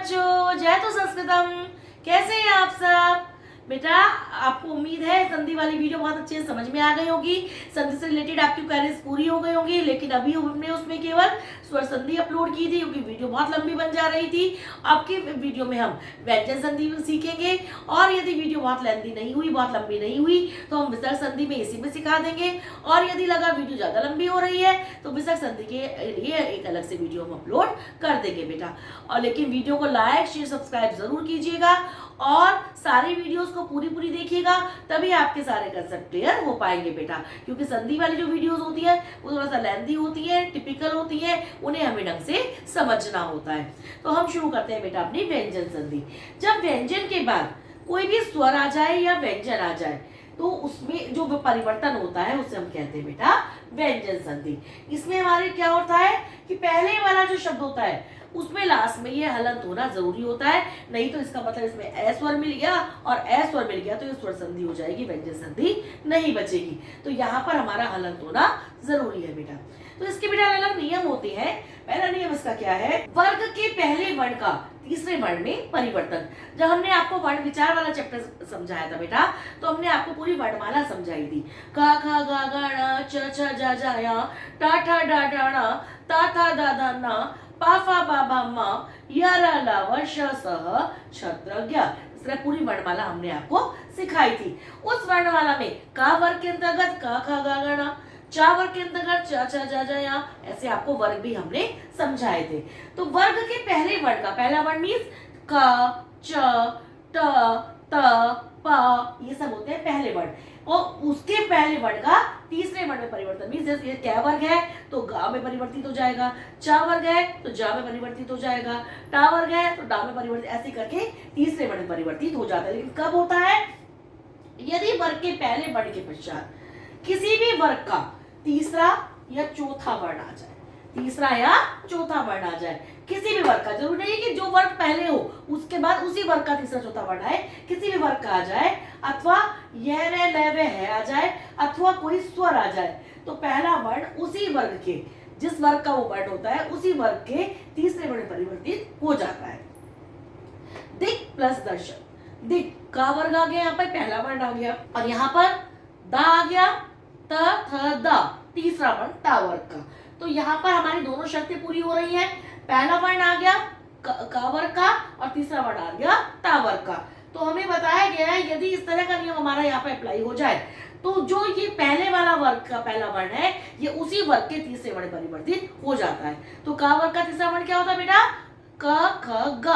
बच्चों, जय तो संस्कृतम। कैसे हैं आप सब? बेटा, आपको उम्मीद है संधि वाली वीडियो बहुत अच्छे से समझ में आ गई होगी। संधि से रिलेटेड आपकी क्वेरीज पूरी हो गई होंगी, लेकिन अभी हमने उसमें केवल स्वर संधि अपलोड की थी क्योंकि वीडियो बहुत लंबी बन जा रही थी। आपकी वीडियो में हम व्यंजन संधि सीखेंगे, और यदि वीडियो बहुत लेंथी नहीं हुई, बहुत लंबी नहीं हुई, तो हम विसर्ग संधि में इसी में सिखा देंगे। और यदि लगा वीडियो ज्यादा लंबी हो रही है तो विसर्ग संधि के लिए एक अलग से वीडियो हम अपलोड कर देंगे बेटा। और लेकिन वीडियो को लाइक शेयर सब्सक्राइब जरूर कीजिएगा और सारी वीडियोस को पूरी देखिएगा, तभी आपके सारे कंसेप्ट क्लियर हो पाएंगे बेटा। क्योंकि संधि वाली जो वीडियोस होती है वो थोड़ा सा लेंथी होती है, टिपिकल होती है, उन्हें हमें ढंग से समझना होता है। तो हम शुरू करते हैं बेटा अपनी व्यंजन संधि। जब व्यंजन के बाद कोई भी स्वर आ जाए या व्यंजन आ जाए तो उसमें जो परिवर्तन होता है उसे हम कहते हैं बेटा व्यंजन संधि। इसमें हमारे क्या होता है कि पहले वाला जो शब्द होता है उसमें लास्ट में ये हलंत होना जरूरी होता है, नहीं तो इसका मतलब इसमें ए स्वर मिल गया और ए स्वर मिल गया तो ये स्वर संधि हो जाएगी, व्यंजन संधि नहीं बचेगी। तो यहाँ पर हमारा हलंत होना जरूरी है बेटा। तो इसके बेटा अलग नियम होते हैं। पहला नियम इसका क्या है? वर्ग के पहले वर्ण का तीसरे वर्ण में परिवर्तन। जब हमने आपको वर्ण विचार वाला चैप्टर समझाया था बेटा, तो हमने आपको पूरी वर्णमाला समझाई थी। क ख ग घ ङ च छ ज झ य ट ठ ड ढ ण त थ द ध न पा फा बा भा म य र ल व श स ह क्षत्रज्ञ। इस तरह पूरी वर्णमाला हमने आपको सिखाई थी। उस वर्णमाला में का वर्ग के अंतर्गत क ख ग घ ङ, चा वर्ग के अंतर्गत च छ ज झ य, ऐसे आपको वर्ग भी हमने समझाए थे। तो वर्ग के पहले वर्ण का पहला वर्ण मीन्स क च ट त प, ये सब होते हैं पहले वर्ण, और उसके पहले वर्ण का तीसरे वर्ण में परिवर्तन मीन्स जैसे क्या वर्ग है तो गा में परिवर्तित हो जाएगा, चा वर्ग है तो जा में परिवर्तित हो जाएगा, टा वर्ग है तो डा में परिवर्तित, ऐसे करके तीसरे वर्ण में परिवर्तित हो जाता है। लेकिन कब होता है? यदि वर्ग के पहले वर्ण के पश्चात किसी भी वर्ग का तीसरा या चौथा वर्ण आ जाए, तीसरा या चौथा वर्ण आ जाए, किसी भी वर्ग का, जरूरी नहीं है कि जो वर्ग पहले हो उसके बाद उसी वर्ग का तीसरा चौथा वर्ण आए, किसी भी वर्ग का आ जाए, अथवा यह रे ले वे है आ जाए, अथवा कोई स्वर आ जाए, तो पहला वर्ण उसी वर्ग के, जिस वर्ग का वो वर्ण होता है उसी वर्ग के तीसरे वर्ण परिवर्तित हो जाता है। दिक् प्लस दर्शन। दिक् का वर्ग आ गया, यहाँ पर पहला वर्ण आ गया, और यहाँ पर दा आ गया, त थ द तीसरा वर्ण ता वर्ग का। तो यहाँ पर हमारी दोनों शर्तें पूरी हो रही हैं। पहला वर्ण आ गया का वर्ग का और तीसरा वर्ण आ गया ता वर्ग का। तो हमें बताया गया है यदि इस तरह का नियम हमारा यहाँ पे अप्लाई हो जाए तो जो ये पहले वाला वर्ग का पहला वर्ण है ये उसी वर्ग के तीसरे वर्ण परिवर्तित हो जाता है। तो का वर्ग का तीसरा वर्ण क्या होता है बेटा? क ख ग,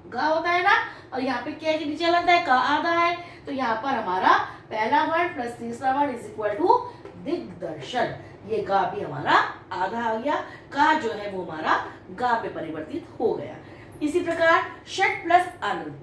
गा होता है ना, और यहाँ पे क्या के नीचे हलंत है, का आधा है, तो यहाँ पर हमारा पहला वर्ण प्लस तीसरा वर्ण इज इक्वल टू दिग्दर्शन। ये गा भी हमारा आधा आ गया, का जो है वो हमारा गा में परिवर्तित हो गया। इसी प्रकार षट प्लस आनंद,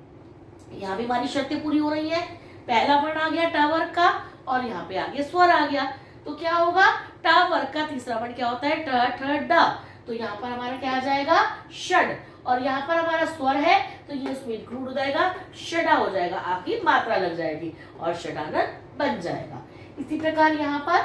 यहाँ भी हमारी शर्तें पूरी हो रही है। पहला वर्ण आ गया टा वर्ग का और यहाँ पे आ गया स्वर आ गया, तो क्या होगा? टा वर्ग का तीसरा वर्ण क्या होता है? ट ठ ड, तो यहाँ पर हमारा क्या आ जाएगा? षड, और यहाँ पर हमारा स्वर है तो ये उसमें इंक्लूड हो जाएगा, षडा हो जाएगा, आपकी मात्रा लग जाएगी और षडानंद बन जाएगा। इसी प्रकार यहाँ पर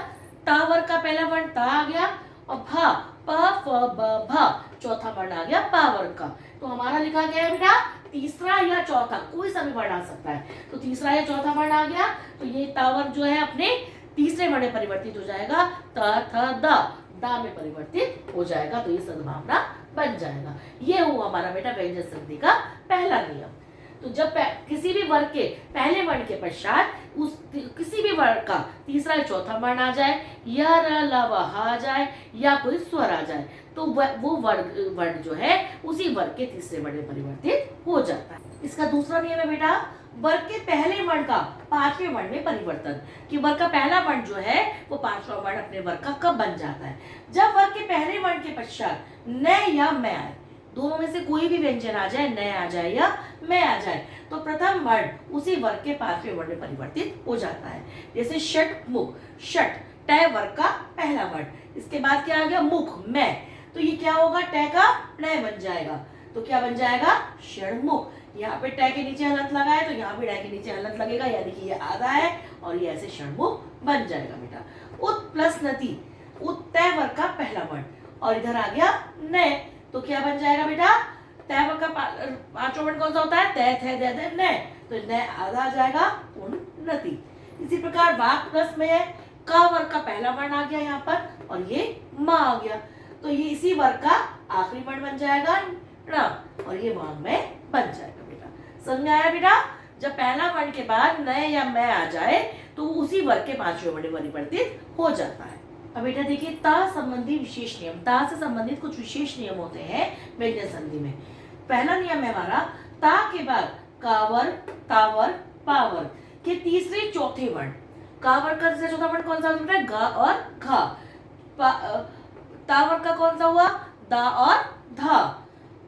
ता वर्ग का पहला वर्ण ता आ गया और भा प फ ब भा चौथा वर्ण आ गया पा वर्ग का। तो हमारा लिखा गया है बेटा तीसरा या चौथा, कोई सा भी वर्ण आ सकता है, तो तीसरा या चौथा वर्ण आ गया तो ये ता वर्ग जो है अपने तीसरे वर्ण में परिवर्तित हो जाएगा, त थ द दा में परिवर्तित हो जाएगा, तो ये सद्भावना बन जाएगा। ये हुआ हमारा बेटा व्यंजन संधि का पहला नियम। तो जब किसी भी वर्ग के पहले वर्ण के पश्चात उस किसी भी वर्ग का तीसरा या चौथा वर्ण आ जाए, या र ल व ह आ जाए, या कोई स्वर आ जाए, तो वो वर्ण जो है उसी वर्ग के तीसरे वर्ण में परिवर्तित हो जाता है। इसका दूसरा नियम है बेटा वर्ग के पहले वर्ण का पांचवें वर्ण में परिवर्तन, कि वर्ग का पहला वर्ण जो है वो पांचवा वर्ण अपने वर्ग का कब बन जाता है? जब वर्ग के पहले वर्ण के पश्चात न या मैं आए, दोनों में से कोई भी व्यंजन आ जाए, न आ जाए या मैं आ जाए, तो प्रथम वर्ण उसी वर्ग के पांचवें वर्ण में परिवर्तित हो जाता है। जैसे षट मुख, षट ट वर्ग का पहला वर्ण, इसके बाद क्या आ गया? मुख मैं, तो ये क्या होगा? ट का ण बन जाएगा, तो क्या बन जाएगा? षणमुख। यहाँ पे ट के नीचे हलंत लगा है तो यहाँ भी ट के नीचे हलंत लगेगा, यानी कि ये आधा है और ये ऐसे षणमुख बन जाएगा बेटा। उत प्लस नति, उत वर्ग का पहला वर्ण और इधर आ गया न, तो क्या बन जाएगा बेटा? तय वर्ग का पांचवा वर्ण कौन सा होता है? तय, थे, दे, न। तो न आधा आ जाएगा उन्नति। इसी प्रकार वाक प्लस में है, क वर्ग का पहला वर्ण आ गया यहाँ पर और ये मा आ गया, तो ये इसी वर्ग का आखिरी वर्ण बन जाएगा ण, और ये वांग में बन जाएगा बेटा। समझ में आया बेटा? जब पहला वर्ण के बाद न या मैं आ जाए तो उसी वर्ग के पांचवें वर्ण में परिवर्तित हो जाता है। अब बेटा देखिए ता संबंधी विशेष नियम, ता से संबंधित कुछ विशेष नियम होते हैं व्यंजन संधि में। पहला नियम है हमारा ता के बाद कावर, तावर, पावर के तीसरे चौथे वर्ण। कावर का तीसरा चौथा वर्ण कौन सा होता है? गा और घा। तावर का कौन सा हुआ? दा और धा।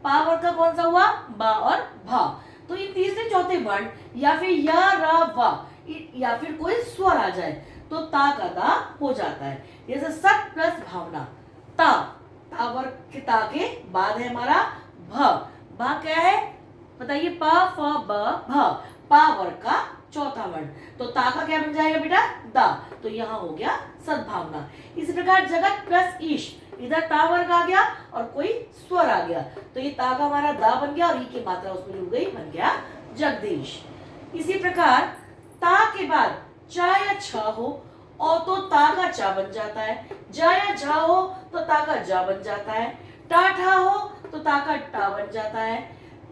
पावर का कौन सा हुआ? बा और भा। तो ये तीसरे चौथे वर्ण या फिर या, रा, वा या फिर कोई स्वर आ जाए तो ता का दा हो जाता है। जैसे सत प्लस भावना, ता, तावर के ता के बाद है हमारा भ। भा क्या है बताइए? प, फ, ब, भ। पावर का चौथा वर्ण, तो ता का क्या बन जाएगा बेटा? दा। तो यहाँ हो गया सद्भावना। इसी प्रकार जगत प्लस ईश, इधर ता वर्ग आ गया और कोई स्वर आ गया, तो ये ता का हमारा दा बन गया और ई की मात्रा उसमें जुड़ गई, बन गया जगदीश। इसी प्रकार ता के बाद चा या छ हो और तो ता का चा बन जाता है, जा या झा हो तो ता का जा बन जाता है, टा ठा हो तो ता का टा बन जाता है,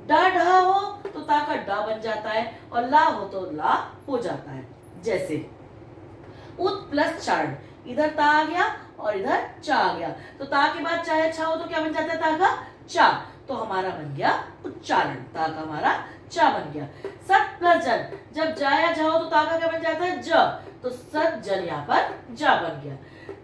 डा ढा हो तो ता का डा बन जाता है और ला हो तो ला हो जाता है। जैसे उत प्लस चारण, इधर ता आ गया और इधर चा आ गया, तो ता के बाद चा या छा हो तो क्या बन जाता है? ता का चा, तो हमारा बन गया उच्चारण, ता का हमारा चा बन गया। सत प्लस जन, जब जा या झा हो तो ता का क्या बन जाता है? ज, तो सत जन यहाँ पर जा बन गया।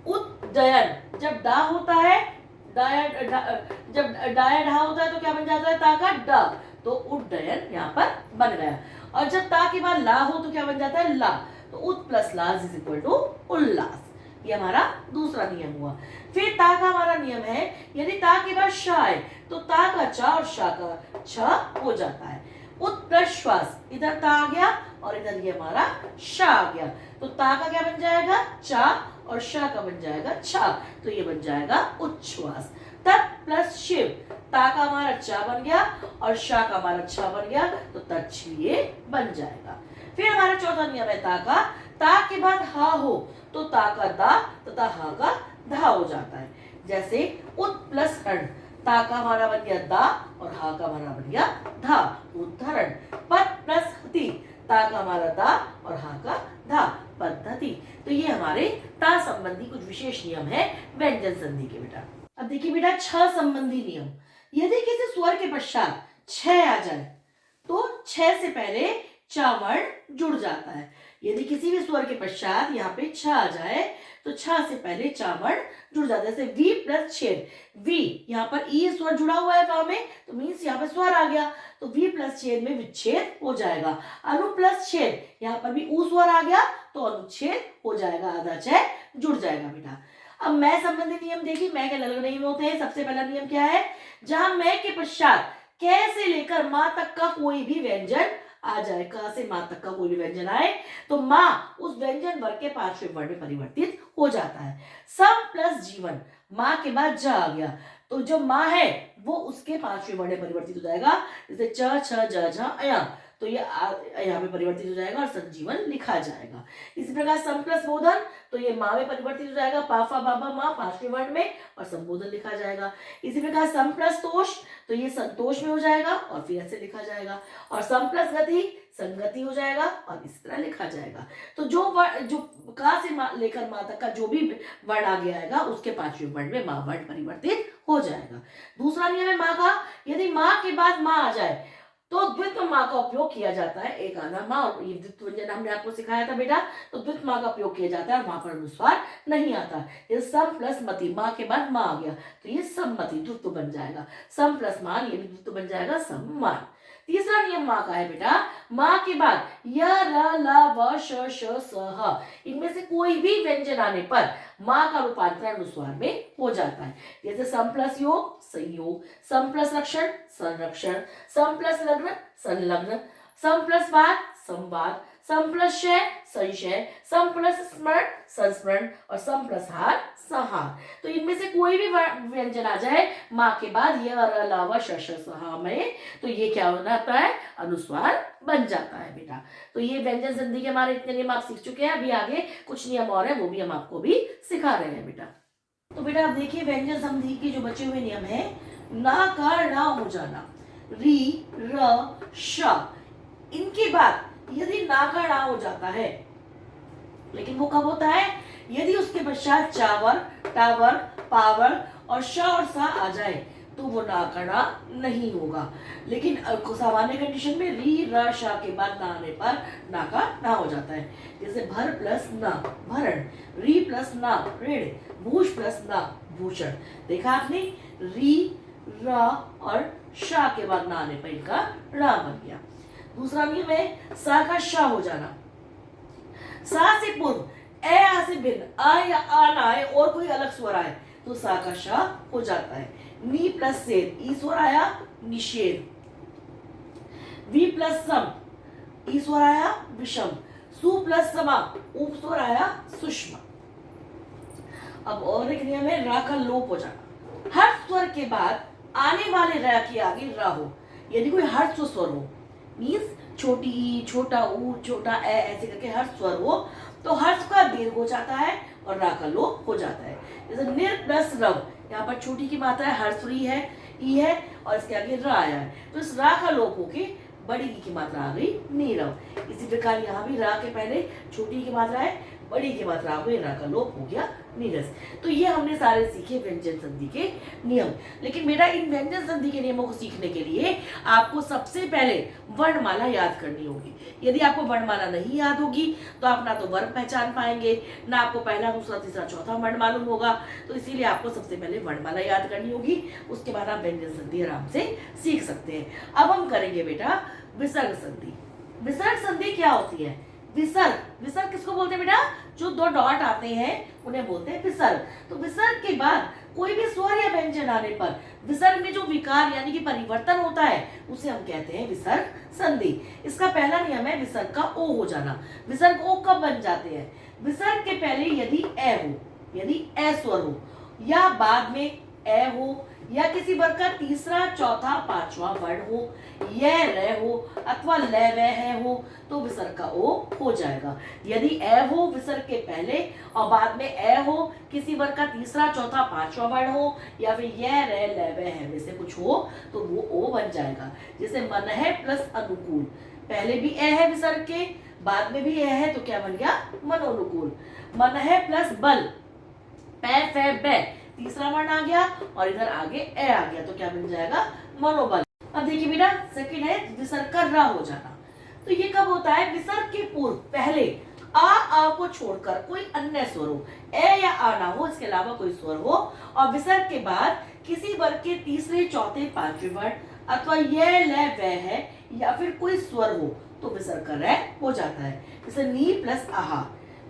उद्दयन, जब डा होता है जब डाया ढा होता है तो क्या बन जाता है? ता का डा, तो उड्डयन यहाँ पर बन गया। और जब ता के बाद ला हो तो क्या बन जाता है? ला, तो उत प्लस लास इज इक्वल टू उल्लास। ये हमारा दूसरा नियम हुआ। फिर ता का हमारा नियम है यदि ता के बाद श आए तो ता का चा और शा का छ हो जाता है। उत प्लस श्वास, इधर ता आ गया और इधर ये हमारा शा आ गया, तो ता का क्या बन जाएगा? चा और शा का बन जाएगा छा, तो ये बन जाएगा उच्छ्वास। तत् प्लस शिव, ता का हमारा चा बन गया और शा का हमारा छा बन गया, तो तच्छिए बन जाएगा। फिर हमारा चौथा नियम है ता का, ता के बाद हा हो तो ता का दा तथा हा का धा हो जाता है। जैसे उत प्लस हरण, ता का हमारा बन गया दा और हा का हमारा बन गया धा, उद्धरण। पद प्लस हति, ता का हमारा दा और हा का धा, पद्धति। तो ये हमारे ता संबंधी कुछ विशेष नियम है व्यंजन संधि के बेटा। अब देखिए बेटा छ संबंधी नियम, यदि किसी स्वर के पश्चात छ आ जाए तो छ से पहले च वर्ण जुड़ जाता है। यदि किसी भी स्वर के पश्चात यहाँ पे छ आ जाए तो छ से पहले च वर्ण जुड़ जाता है। जैसे वी प्लस छेद, वी यहाँ पर ई स्वर जुड़ा हुआ है का में, तो मीन्स यहाँ पे स्वर आ गया, तो वी प्लस छेद में विच्छेद हो जाएगा। अनु प्लस छेद, यहाँ पर भी ऊ स्वर आ गया तो अनुच्छेद हो जाएगा, आधा छ जुड़ जाएगा बेटा। अब मैं संबंधी नियम देखिए, मैं के अलग अलग नियम होते हैं। सबसे पहला नियम क्या है? जहां मैं के पश्चात कै से लेकर मां तक का कोई भी व्यंजन आ जाए, क से मां तक का कोई भी व्यंजन आए तो मां उस व्यंजन वर्ग के पांचवें वर्ण में परिवर्तित हो जाता है। सम प्लस जीवन, मां के बाद ज आ गया तो जो मां है वो उसके पांचवें वर्ण में परिवर्तित हो जाएगा। जैसे च, छ, ज, झ, अया, तो ये यहाँ पे परिवर्तित हो जाएगा और संजीवन लिखा जाएगा। इसी प्रकार सम प्लस बोधन, तो ये माँ में परिवर्तित हो जाएगा, पाफा बाबा माँ पांचवें वर्ण में, और संबोधन लिखा जाएगा। इसी प्रकार सम प्लस तोष, तो ये संतोष में हो जाएगा और फिर ऐसे लिखा जाएगा। और सम प्लस गति, संगति हो जाएगा और इस तरह लिखा जाएगा। तो जो का से लेकर माँ तक का जो भी वर्ण आगे आएगा उसके पांचवें वर्ण में माँ वर्ण परिवर्तित हो जाएगा। दूसरा नियम है माँ का, यदि माँ के बाद माँ आ जाए तो द्वित्व माँ का उपयोग किया जाता है। एक आधा माँ, ये द्वित्व व्यंजन हमने आपको सिखाया था बेटा, तो द्वित्व माँ का उपयोग किया जाता है और वहां पर अनुस्वार नहीं आता। ये सम प्लस मति, माँ के बाद माँ आ गया तो ये सम्मति द्वित्व बन जाएगा। सम प्लस मान, ये भी द्वित्व बन जाएगा सम्मान। तीसरा नियम माँ का है बेटा, माँ के बाद य, र, ल, व, श, स, ह, इनमें से कोई भी व्यंजन आने पर माँ का रूपांतरण अनुस्वार में हो जाता है। जैसे सम प्लस योग, संयोग, सम प्लस रक्षण, संरक्षण, सम प्लस लग्न, संलग्न, सम प्लस वाद संवाद, सम प्लस शय संशय, सम प्लस स्मरण संस्मरण और सम प्लस हार संहार। तो इनमें से कोई भी व्यंजन आ जाए माँ के बाद य र ल व श श स ह में, तो ये क्या हो जाता है, अनुस्वार बन जाता है बेटा। तो ये व्यंजन संधि के हमारे इतने नियम आप सीख चुके हैं। अभी आगे कुछ नियम और है, वो भी हम आपको भी सिखा रहे हैं बेटा। तो बेटा आप देखिए व्यंजन संधि के जो बचे हुए नियम है, ना का ना हो जाना, री र श, इनके बाद यदि ना का ना हो जाता है, लेकिन वो कब होता है, यदि उसके पश्चात चावर टावर पावर और श और सा आ जाए तो वो ना का ना नहीं होगा। लेकिन सामान्य कंडीशन में री र श के बाद ना आने पर ना का ना हो जाता है। जैसे भर प्लस ना भरण, री प्लस ना ऋण, भूष प्लस ना भूषण। देखा आपने, री र और श के बाद ना आने पर इनका रा बन गया। दूसरा नियम है सा का श हो जाना। सा से पूर्व ए आ से भिन्न आ या आ ना आए और कोई अलग स्वर आए तो सा का श हो जाता है। नी प्लस सेद ई स्वर आया निषेध, वी प्लस सम ई स्वर आया विषम, सु प्लस समा उप स्वर आया सुषमा। अब और एक नियम है रा का लोप हो जाना। हर स्वर के बाद आने वाले रा के आगे रा हो, यदि कोई हर्ष स्वर हो, मीन्स छोटी ई छोटा ऊ छोटा ए ऐसे करके हर स्वर हो तो हर्ष का दीर्घ हो जाता है और रा का लोप हो जाता है। जैसे निर प्लस रव, यहाँ पर छोटी की मात्रा है हर्षरी है ई है और इसके आगे रा आया है, तो इस रा का लोप होके बड़ी ई की मात्रा आ गई नीरव। इसी प्रकार यहाँ भी रा के पहले छोटी की मात्रा है, बड़ी की मात्रा आ गई, रा का लोप हो गया नीरस। तो ये हमने सारे सीखे व्यंजन संधि के नियम। लेकिन बेटा इन व्यंजन संधि के नियमों को सीखने के लिए आपको सबसे पहले वर्णमाला याद करनी होगी। यदि आपको वर्णमाला नहीं याद होगी तो आप ना तो वर्ण पहचान पाएंगे, ना आपको पहला दूसरा तीसरा चौथा वर्ण मालूम होगा। तो इसीलिए आपको सबसे पहले वर्णमाला याद करनी होगी, उसके बाद आप व्यंजन संधि आराम से सीख सकते हैं। अब हम करेंगे बेटा विसर्ग संधि। विसर्ग संधि क्या होती है? विसर्ग, विसर्ग किसको बोलते हैं बेटा? जो दो डॉट आते हैं उन्हें बोलते हैं विसर्ग। तो विसर्ग के बाद कोई भी स्वर या व्यंजन आने पर विसर्ग में जो विकार यानी कि परिवर्तन होता है उसे हम कहते हैं विसर्ग संधि। इसका पहला नियम है विसर्ग का ओ हो जाना। विसर्ग ओ कब बन जाते हैं? विसर्ग के पहले यदि ए हो, यदि ए स्वर हो या बाद में ए हो या किसी वर्ग का तीसरा चौथा पांचवा वर्ण हो, यह रे हो अथवा ले वे है हो तो विसर्ग का ओ हो जाएगा। यदि ए हो विसर्ग के पहले और बाद में ए हो, किसी वर्ग का तीसरा चौथा पांचवा वर्ण हो या फिर यह रे ले वे है में से कुछ हो तो वो ओ बन जाएगा। जैसे मन है प्लस अनुकूल, पहले भी ए है विसर्ग के, बाद में भी ए है तो क्या बन गया? मनोनुकूल। मन है प्लस बल, पै फे बे तीसरा वर्ण आ गया और इधर आगे ए आ गया तो क्या बन जाएगा? मनोबल। अब देखिए बेटा सेकंड है विसर्ग का रा हो जाना। तो ये कब होता है? विसर्ग के पूर्व पहले आ को छोड़कर कोई अन्य स्वर हो, ए या आ ना हो, इसके अलावा कोई स्वर हो और विसर्ग के बाद किसी वर्ग के तीसरे चौथे पांचवें वर्ण अथवा ये ले वे है या फिर कोई स्वर हो तो विसर्ग का रै हो जाता है। जैसे नी प्लस आहा,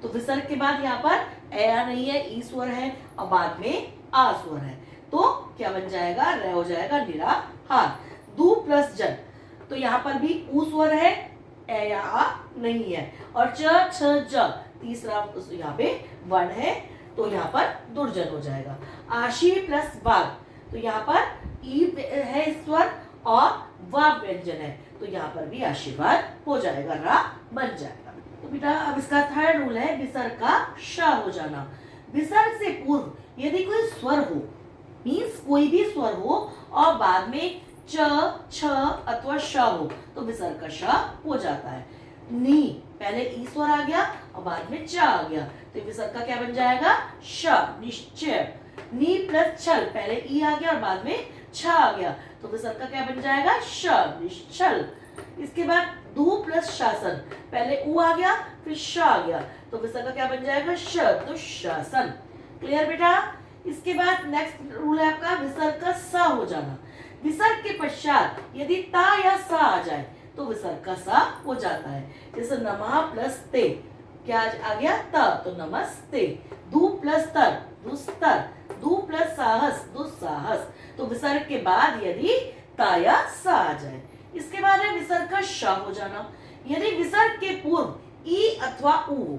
तो विसर्ग के बाद यहाँ पर ए आ नहीं है, ई स्वर है और बाद में आ स्वर है तो क्या बन जाएगा? रे हो जाएगा निराहार। दू प्लस जन, तो यहाँ पर भी ऊ स्वर है, ए या आ नहीं है और च छ ज तीसरा यहाँ पे वर्ण है तो यहाँ पर दुर्जन हो जाएगा। आशी प्लस वाग, तो यहाँ पर ई है स्वर और वा व्यंजन है तो यहाँ पर भी आशीर्वाद हो जाएगा, रा बन जाएगा। तो बेटा अब इसका थर्ड रूल है विसर्ग का श हो जाना। विसर्ग से पूर्व यदि कोई स्वर हो, मीन्स कोई भी स्वर हो और बाद में च छ अथवा श हो तो विसर्ग का श हो जाता है। नी पहले ई स्वर आ गया और बाद में च आ गया तो विसर्ग का क्या बन जाएगा? श, निश्चय। नी प्लस छल, पहले ई आ गया और बाद में छ आ गया तो विसर्ग का क्या बन जाएगा? श, निश्चल। इसके बाद दू प्लस शासन, पहले ऊ आ गया फिर श आ गया तो विसर्ग का क्या बन जाएगा? श, दुशासन। क्लियर बेटा? इसके बाद नेक्स्ट रूल है आपका विसर्ग का सा हो जाना। विसर्ग के पश्चात यदि ता या सा आ जाए तो विसर्ग का सा हो जाता है। जैसे नमः प्लस ते, क्या आ गया? त, तो नमस्ते। दू प्लस तर, दुस्तर। दू प्लस साहस, दुस्साहस। तो विसर्ग के बाद यदि ता या सा आ जाए। इस इसके बाद है विसर्ग का श हो जाना। यदि विसर्ग के पूर्व ई अथवा उ हो,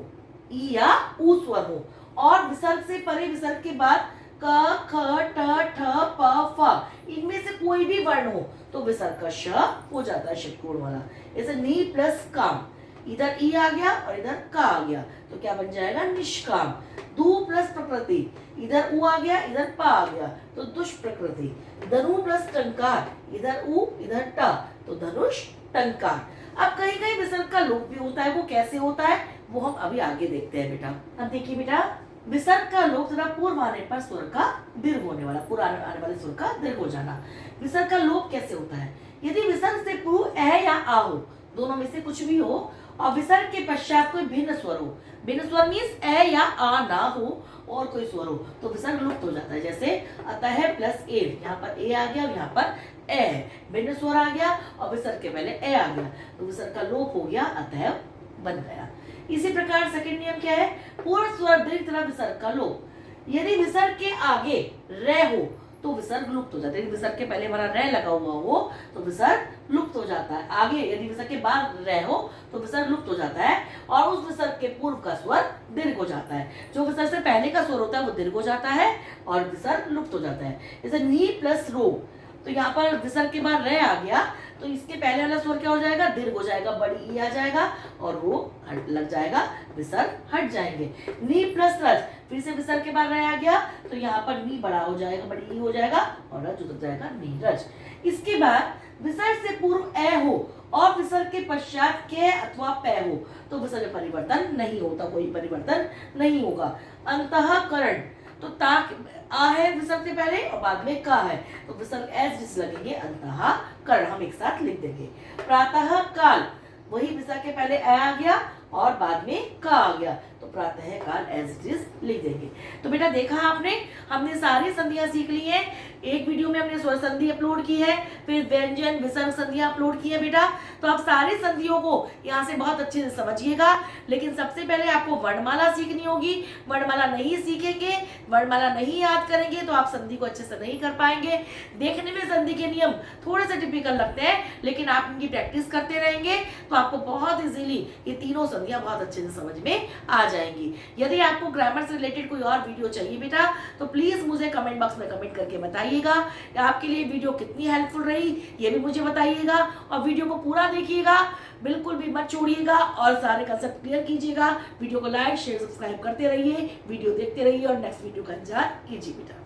ई या उ स्वर हो, और विसर्ग से परे विसर्ग के बाद क ख ट ठ प फ इनमें से कोई भी वर्ण हो तो विसर्ग का श हो जाता है षटकोण वाला। जैसे नी प्लस काम, इधर ई आ गया और इधर का आ गया तो क्या बन जाएगा निष्काम। दु प्लस प्रकृति, इधर उ आ गया इधर पा आ गया तो दुष्प्रकृति। धनु प्लस टंकार, इधर उ इधर ट तो धनुष टंकार। अब कहीं कहीं विसर्ग का लोप भी होता है, वो कैसे होता है वो हम अभी आगे देखते हैं बेटा। अब देखिए बेटा, विसर्ग का लोप तथा पूर्व आने पर स्वर का दीर्घ होने वाला, पूर्व आने वाले स्वर का दीर्घ हो जाना। विसर्ग का लोप कैसे होता है? यदि विसर्ग से पूर्व अ या आ हो, दोनों में से कुछ भी हो, और विसर्ग के पश्चात कोई भिन्न स्वर हो, भिन्न स्वर मीन्स अ या आ ना हो और कोई स्वर हो तो विसर्ग लुप्त हो जाता है। जैसे अतः प्लस ए, यहाँ पर ए आ गया और यहाँ पर ए है, भिन्न स्वर आ गया और विसर्ग के पहले ए आ गया तो विसर्ग का लोप हो गया, अतः बन गया। इसी प्रकार सेकंड नियम क्या है? पूर्ण स्वर दीर्घ तथा विसर्ग का लोप। यदि विसर्ग के आगे रे हो तो विसर्ग लुप्त हो जाता है। यदि विसर्ग के पहले हमारा रे लगा हुआ हो तो विसर्ग लुप्त हो जाता है। आगे यदि विसर्ग के बाद रे हो तो विसर्ग लुप्त हो जाता है और उस विसर्ग के पूर्व का स्वर दीर्घ हो जाता है। जो विसर्ग से पहले का स्वर होता है वो दीर्घ हो जाता है और विसर्ग लुप्त हो जाता है। जैसे नी प्लस रो, तो यहाँ पर विसर्ग के बाद रे आ गया तो इसके पहले वाला स्वर क्या हो जाएगा? दीर्घ हो जाएगा, बड़ी ई आ जाएगा और रो लग जाएगा, विसर्ग हट जाएंगे। नी प्लस रज, फिर से विसर्ग के बाद रे आ गया तो यहाँ पर नी बड़ा हो जाएगा, बड़ी ई हो जाएगा और रज उतर जाएगा, नीरज। इसके बाद विसर्ग से पूर्व ए हो और विसर्ग के पश्चात के अथवा पे हो तो विसर्ग में परिवर्तन नहीं होता, कोई परिवर्तन नहीं होगा। अंतःकरण, तो ताक आ है विसर्ग से पहले और बाद में का है तो विसर्ग एज जिस लगेंगे, अंतःकरण हम एक साथ लिख देंगे। प्रातः काल, वही विसर्ग के पहले आ गया और बाद में का आ गया तो प्रातः काल एज इट इज लिख देंगे। तो बेटा देखा आपने, हमने सारी संधियां सीख ली हैं। एक वीडियो में हमने स्वर संधि अपलोड की है, फिर व्यंजन विसर्ग संधियां अपलोड की है बेटा। तो आप सारी संधियों को यहाँ से बहुत अच्छे से समझिएगा। लेकिन सबसे पहले आपको वर्णमाला सीखनी होगी। वर्णमाला नहीं सीखेंगे, वर्णमाला नहीं याद करेंगे तो आप संधि को अच्छे से नहीं कर पाएंगे। देखने में संधि के नियम थोड़े से टिपिकल लगते हैं, लेकिन आप इनकी प्रैक्टिस करते रहेंगे तो आपको बहुत इजीली ये तीनों संधियां बहुत अच्छे से समझ में आ जाएंगी। यदि आपको ग्रामर से रिलेटेड कोई और वीडियो चाहिए बेटा तो प्लीज मुझे कमेंट बॉक्स में कमेंट करके बताइएगा। आपके लिए वीडियो कितनी हेल्पफुल रही ये भी मुझे बताइएगा और वीडियो को पूरा देखिएगा, बिल्कुल भी मत छोड़िएगा और सारे कंसेप्ट क्लियर कीजिएगा। वीडियो को लाइक शेयर सब्सक्राइब करते रहिए, वीडियो देखते रहिए और नेक्स्ट वीडियो का इंतजार कीजिए बेटा।